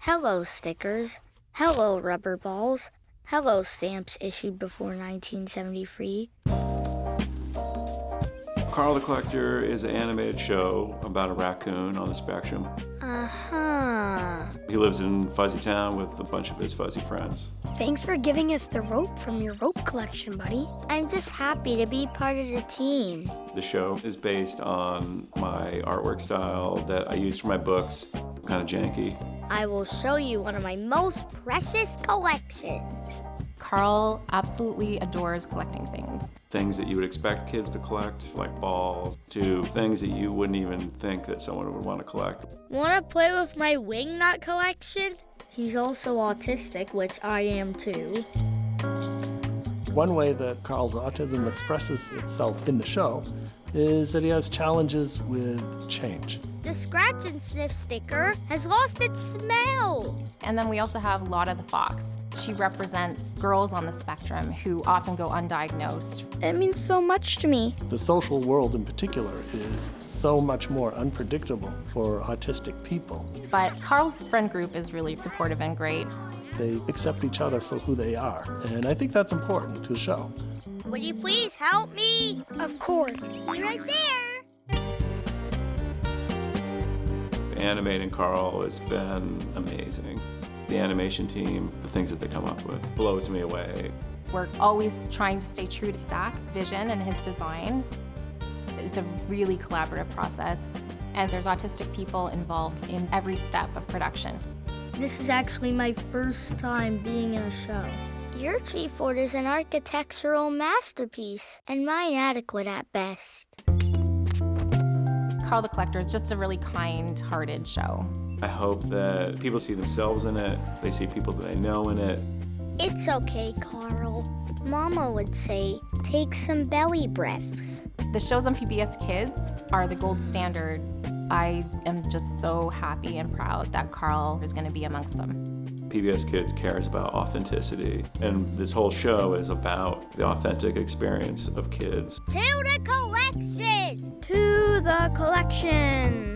Hello stickers. Hello rubber balls. Hello stamps issued before 1973. Carl the Collector is an animated show about a raccoon on the spectrum. Uh-huh. He lives in Fuzzy Town with a bunch of his fuzzy friends. Thanks for giving us the rope from your rope collection, buddy. I'm just happy to be part of the team. The show is based on my artwork style that I use for my books, kind of janky. I will show you one of my most precious collections. Carl absolutely adores collecting things. Things that you would expect kids to collect, like balls, to things that you wouldn't even think that someone would want to collect. Want to play with my wingnut collection? He's also autistic, which I am too. One way that Carl's autism expresses itself in the show is that he has challenges with change. The scratch and sniff sticker has lost its smell. And then we also have Lotta the Fox. She represents girls on the spectrum who often go undiagnosed. It means so much to me. The social world in particular is so much more unpredictable for autistic people. But Carl's friend group is really supportive and great. They accept each other for who they are, and I think that's important to show. Would you please help me? Of course. Be right there. Animating Carl has been amazing. The animation team, the things that they come up with, blows me away. We're always trying to stay true to Zach's vision and his design. It's a really collaborative process, and there's autistic people involved in every step of production. This is actually my first time being in a show. Your tree fort is an architectural masterpiece, and mine adequate at best. Carl the Collector is just a really kind-hearted show. I hope that people see themselves in it, they see people that they know in it. It's okay, Carl. Mama would say, take some belly breaths. The shows on PBS Kids are the gold standard. I am just so happy and proud that Carl is going to be amongst them. PBS Kids cares about authenticity, and this whole show is about the authentic experience of kids. To the collection! To the collection!